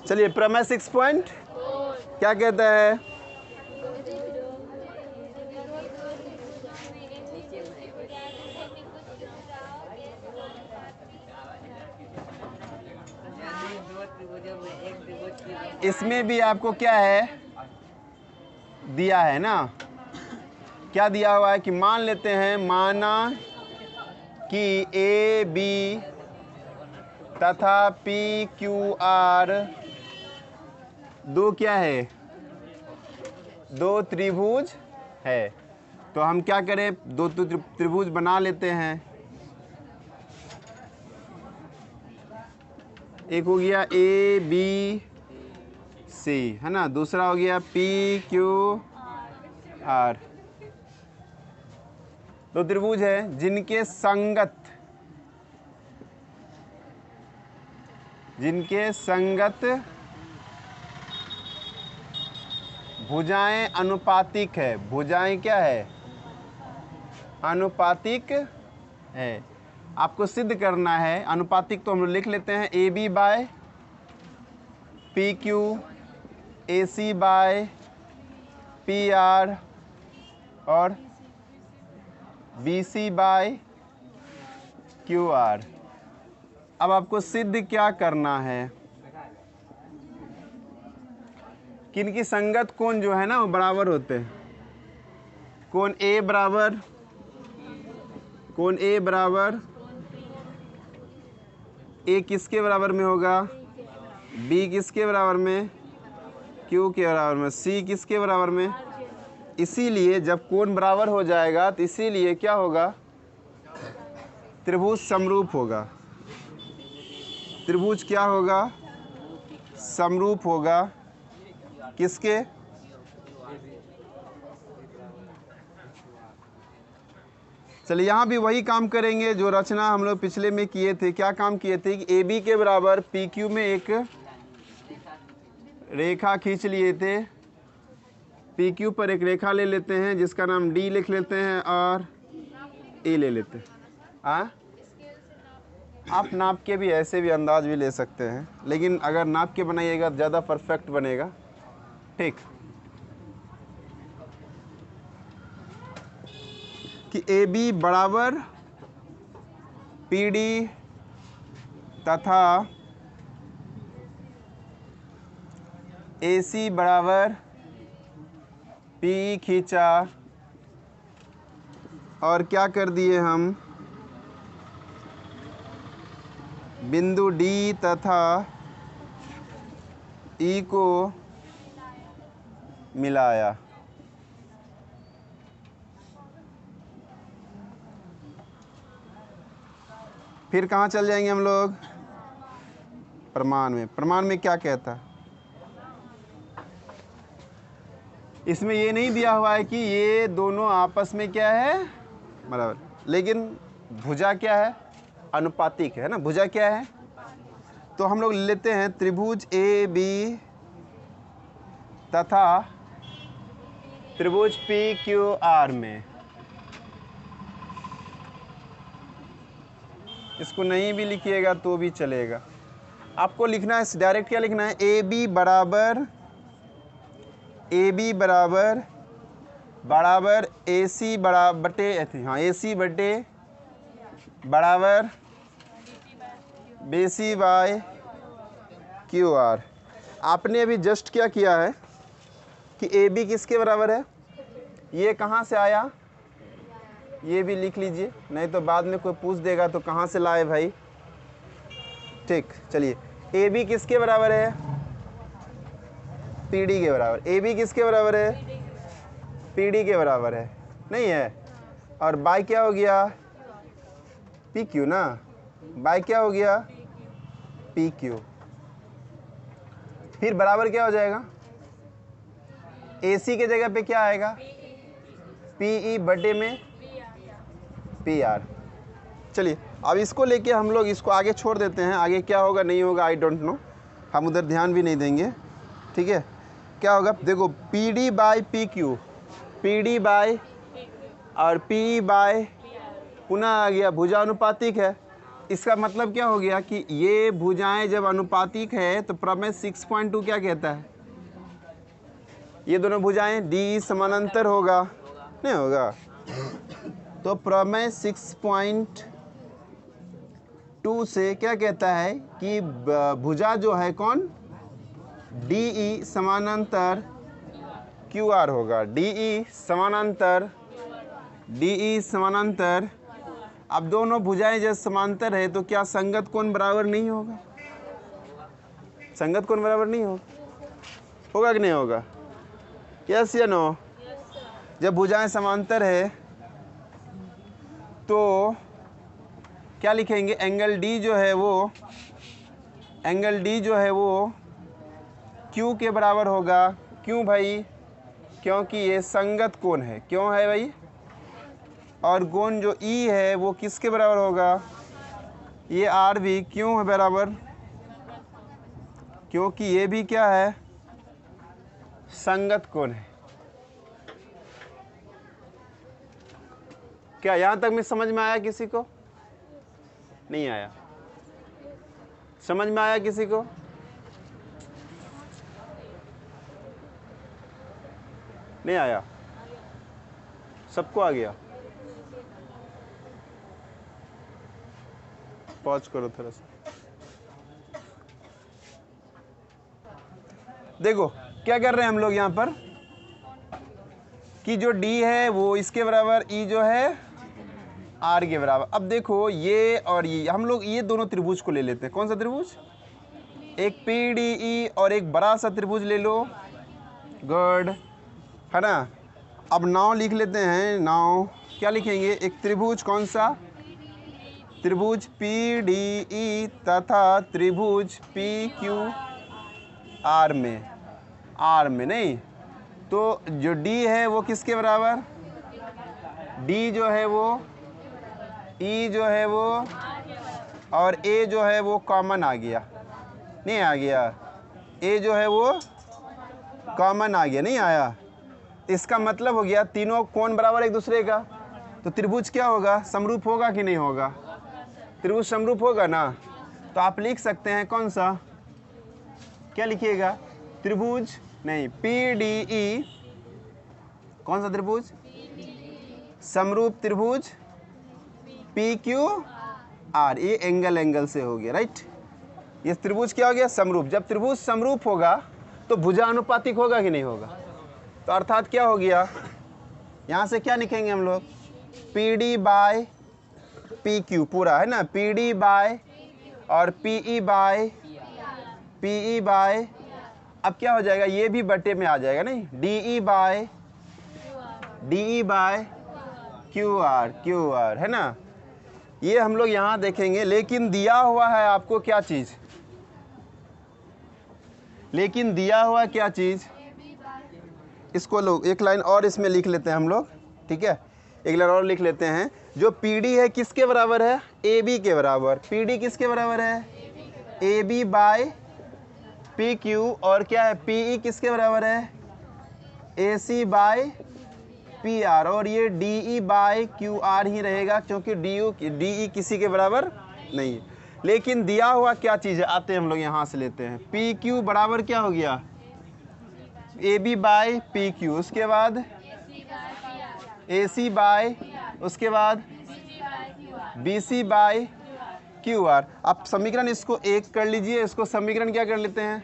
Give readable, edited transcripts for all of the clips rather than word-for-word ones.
चलिए प्रमेय 6 पॉइंट क्या कहता है? इसमें भी आपको क्या है दिया है ना, क्या दिया हुआ है कि मान लेते हैं, माना कि ए बी तथा पी क्यू आर दो क्या है, दो त्रिभुज है। तो हम क्या करें, दो त्रिभुज बना लेते हैं। एक हो गया ए बी सी है ना, दूसरा हो गया पी क्यू आर। दो त्रिभुज है जिनके संगत भुजाएं अनुपातिक है। भुजाएं क्या है? अनुपातिक है। आपको सिद्ध करना है अनुपातिक, तो हम लोग लिख लेते हैं A B by P Q, A C by P R और B C by Q R. अब आपको सिद्ध क्या करना है, किनकी संगत कोण जो है ना वो बराबर होते हैं। कोण ए बराबर ए किसके बराबर में होगा? बी किसके बराबर में? क्यू के बराबर में। सी किसके बराबर में? इसीलिए जब कोण बराबर हो जाएगा तो इसीलिए क्या होगा, त्रिभुज समरूप होगा। त्रिभुज क्या होगा? समरूप होगा। किसके? चलिए यहाँ भी वही काम करेंगे जो रचना हम लोग पिछले में किए थे। क्या काम किए थे कि ए बी के बराबर पी क्यू में एक रेखा खींच लिए थे। पी क्यू पर एक रेखा ले लेते हैं जिसका नाम डी लिख लेते हैं और ए ले लेते हैं। आप नाप के भी ऐसे भी अंदाज भी ले सकते हैं, लेकिन अगर नाप के बनाइएगा ज़्यादा परफेक्ट बनेगा। ठीक, कि ए बी बराबर पी डी तथा ए सी बराबर पी खींचा और क्या कर दिए हम, बिंदु डी तथा ई को मिलाया। फिर कहाँ चल जाएंगे हम लोग? प्रमाण में। प्रमाण में क्या कहता है? इसमें ये नहीं दिया हुआ है कि ये दोनों आपस में क्या है बराबर, लेकिन भुजा क्या है? अनुपातिक है ना। भुजा क्या है? तो हम लोग लेते हैं त्रिभुज ए बी तथा त्रिभुज पी क्यू आर में। इसको नहीं भी लिखिएगा तो भी चलेगा। आपको लिखना है डायरेक्ट, क्या लिखना है, ए बी बराबर ए सी ए सी बटे बराबर B C by Q R. आपने अभी जस्ट क्या किया है कि ए बी किसके बराबर है, ये कहाँ से आया, ये भी लिख लीजिए, नहीं तो बाद में कोई पूछ देगा तो कहाँ से लाए भाई। ठीक, चलिए ए बी किसके बराबर है, पी डी के बराबर। ए बी किसके बराबर है, पी डी के बराबर है, नहीं है। और बाई क्या हो गया, पी क्यू ना, बाई क्या हो गया, पी क्यू। फिर बराबर क्या हो जाएगा, ए सी के जगह पे क्या आएगा, पी ई बटे में पी आर। चलिए अब इसको लेके हम लोग इसको आगे छोड़ देते हैं, आगे क्या होगा नहीं होगा आई डोंट नो, हम उधर ध्यान भी नहीं देंगे। ठीक है, क्या होगा देखो, P D by P Q, P D by और पी बाय पुनः आ गया भुजानुपातिक है, इसका मतलब क्या हो गया कि ये भुजाएं जब अनुपातिक है तो प्रमेय 6.2 क्या कहता है, ये दोनों भुजाएं डी समानांतर होगा, नहीं होगा? तो प्रमेय 6.2 से क्या कहता है कि भुजा जो है कौन, डी समानांतर क्यू आर होगा। डी समानांतर। अब दोनों भुजाएं जब समांतर है तो क्या संगत कोण बराबर नहीं होगा? संगत कोण बराबर नहीं होगा, होगा कि नहीं होगा? यस या नो? जब भुजाएं समांतर है तो क्या लिखेंगे, एंगल डी जो है वो क्यू के बराबर होगा। क्यों भाई? क्योंकि ये संगत कोण है। क्यों है भाई? और कोण जो ई है वो किसके बराबर होगा, ये आर भी क्यों है बराबर, क्योंकि ये भी क्या है, संगत कोण है। क्या यहाँ तक में समझ में आया किसी को? नहीं आया? समझ में आया किसी को? नहीं आया? सबको आ गया? पॉज करो थोड़ा सा। देखो क्या कर रहे हैं हम लोग यहाँ पर कि जो D है वो इसके बराबर, E जो है R के बराबर। अब देखो ये और ये, हम लोग ये दोनों त्रिभुज को ले लेते हैं। कौन सा त्रिभुज? एक PDE और एक बड़ा सा त्रिभुज ले लो, गुड है ना। अब नाव लिख लेते हैं। नाव क्या लिखेंगे? एक त्रिभुज, कौन सा? त्रिभुज PDE तथा त्रिभुज PQR में, R में नहीं। तो जो D है वो किसके बराबर, D जो है वो, E जो है वो, और A जो है वो कॉमन आ गया, नहीं आ गया? A जो है वो कॉमन आ गया, नहीं आया? इसका मतलब हो गया तीनों कोण बराबर एक दूसरे का, तो त्रिभुज क्या होगा, समरूप होगा कि नहीं होगा? त्रिभुज समरूप होगा ना। तो आप लिख सकते हैं कौन सा, क्या लिखिएगा? त्रिभुज नहीं, PDE, कौन सा त्रिभुज? समरूप त्रिभुज PQR। ये एंगल से हो गया, राइट? ये त्रिभुज क्या हो गया, समरूप। जब त्रिभुज समरूप होगा तो भुजा अनुपातिक होगा कि नहीं होगा? तो अर्थात क्या हो गया, यहाँ से क्या लिखेंगे हम लोग, PD बाय PQ पूरा है ना, PD बाय और PE बाय, अब क्या हो जाएगा, ये भी बटे में आ जाएगा नहीं, DE बाय QR है ना। ये हम लोग यहाँ देखेंगे। लेकिन दिया हुआ है आपको क्या चीज़, लेकिन दिया हुआ क्या चीज़, इसको लोग एक लाइन और इसमें लिख लेते हैं हम लोग, ठीक है? एक लाइन और लिख लेते हैं। जो PD है किसके बराबर है, AB के बराबर। PD किसके बराबर है, AB बाय PQ, और क्या है, PE किसके बराबर है, AC बाय PR, और ये DE बाय QR ही रहेगा क्योंकि DE किसी के बराबर नहीं है। लेकिन दिया हुआ क्या चीज़ है, आते हैं हम लोग यहाँ से लेते हैं। PQ बराबर क्या हो गया, AB बाय PQ, उसके बाद AC बाय, उसके बाद BC बाय QR। अब समीकरण इसको एक कर लीजिए, इसको समीकरण क्या कर लेते हैं,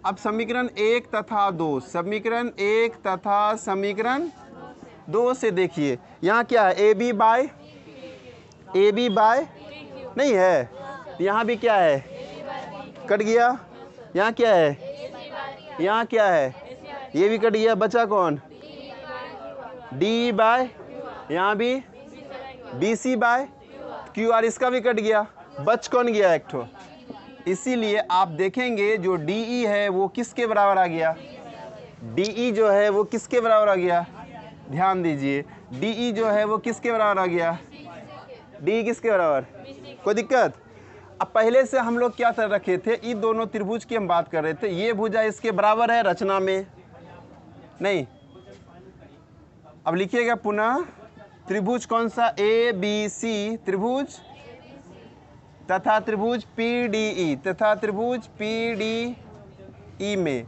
अब समीकरण 1 तथा 2, समीकरण 1 तथा समीकरण 2 से देखिए यहाँ क्या है, AB बाय नहीं है, यहाँ भी क्या है, कट गया। यहाँ क्या है, यहाँ क्या है, ये भी कट गया, बचा कौन, DE बाय, यहाँ भी BC बाय QR, इसका भी कट गया, बच कौन गया, एक ठो। इसीलिए आप देखेंगे जो DE है वो किसके बराबर आ गया, DE जो है वो किसके बराबर आ गया, ध्यान दीजिए, DE जो है वो किसके बराबर आ गया, DE किसके बराबर, कोई दिक्कत? अब पहले से हम लोग क्या कर रखे थे, इन दोनों त्रिभुज की हम बात कर रहे थे, ये भुजा इसके बराबर है रचना में नहीं। अब लिखिएगा पुनः, त्रिभुज कौन सा, ABC, त्रिभुज तथा त्रिभुज PDE, तथा त्रिभुज PDE में,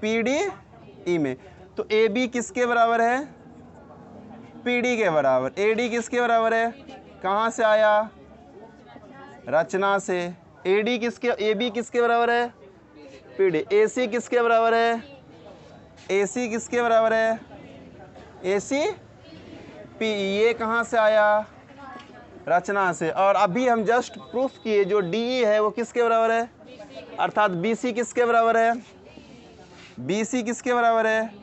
PDE में, तो AB किसके बराबर है? PD के बराबर। AD किसके बराबर है? कहाँ से आया? रचना से। AD किसके, AB किसके बराबर है? PD। AC किसके बराबर है? AC किसके बराबर है? AC PE। ये कहाँ से आया? रचना से। और अभी हम जस्ट प्रूफ किए जो DE है वो किसके बराबर है? अर्थात BC किसके बराबर है? BC किसके बराबर है?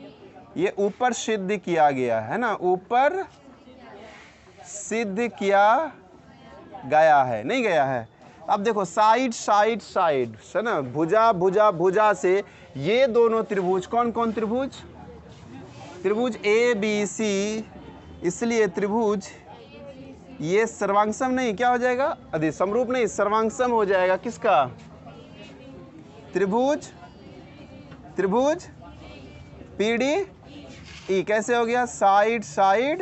ये ऊपर सिद्ध किया गया है ना, ऊपर सिद्ध किया गया है, नहीं गया है। अब देखो साइड साइड साइड है ना, भुजा भुजा भुजा से ये दोनों त्रिभुज, कौन कौन त्रिभुज? त्रिभुज ABC, इसलिए त्रिभुज ये सर्वांगसम नहीं, क्या हो जाएगा? अरे समरूप नहीं, सर्वांगसम हो जाएगा। किसका? त्रिभुज, त्रिभुज PDE। कैसे हो गया? साइड साइड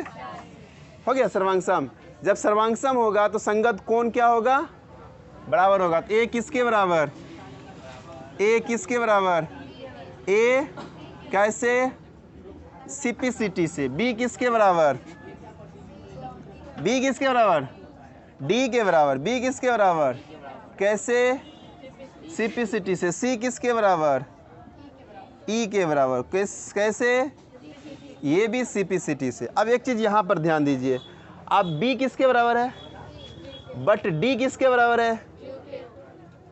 हो गया सर्वांगसम। जब सर्वांगसम होगा तो संगत कोण क्या होगा? बराबर होगा। A किसके बराबर? A किसके बराबर? A कैसे? CPCT से। B किसके बराबर? B किसके बराबर? D के बराबर। B किसके बराबर? कैसे? CPCT से। C किसके बराबर? E के बराबर। कैसे? ये भी CPCT से। अब एक चीज़ यहाँ पर ध्यान दीजिए, अब B किसके बराबर है? बट D किसके बराबर है?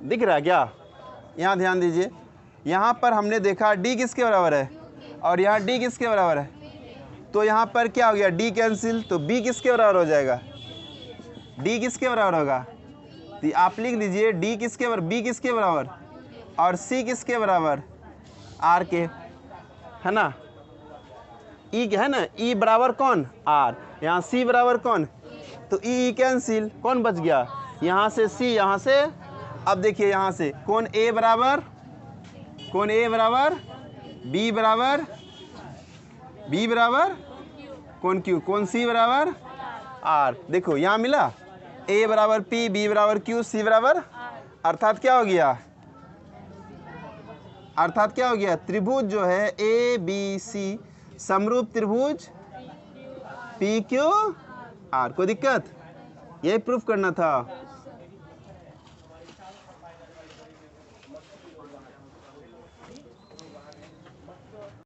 दिख रहा है क्या? यहाँ ध्यान दीजिए, यहाँ पर हमने देखा D किसके बराबर है और यहाँ D किसके बराबर है, तो यहाँ पर क्या हो गया? D कैंसिल, तो B किसके बराबर हो जाएगा? D किसके बराबर होगा? तो आप लिख दीजिए D किसके बराबर, B किसके बराबर और C किसके बराबर? R के, है ना। E है ना, E बराबर कौन? R। यहाँ C बराबर कौन? तो E कैंसिल, कौन बच गया? यहाँ से C, यहाँ से। अब देखिए यहाँ से कौन A बराबर, कौन A बराबर B बराबर, B बराबर कौन Q, कौन C बराबर R। देखो यहाँ मिला A बराबर P, B बराबर Q, C बराबर। अर्थात क्या हो गया? अर्थात क्या हो गया? त्रिभुज जो है ABC समरूप त्रिभुज PQR। कोई दिक्कत? यही प्रूफ करना था।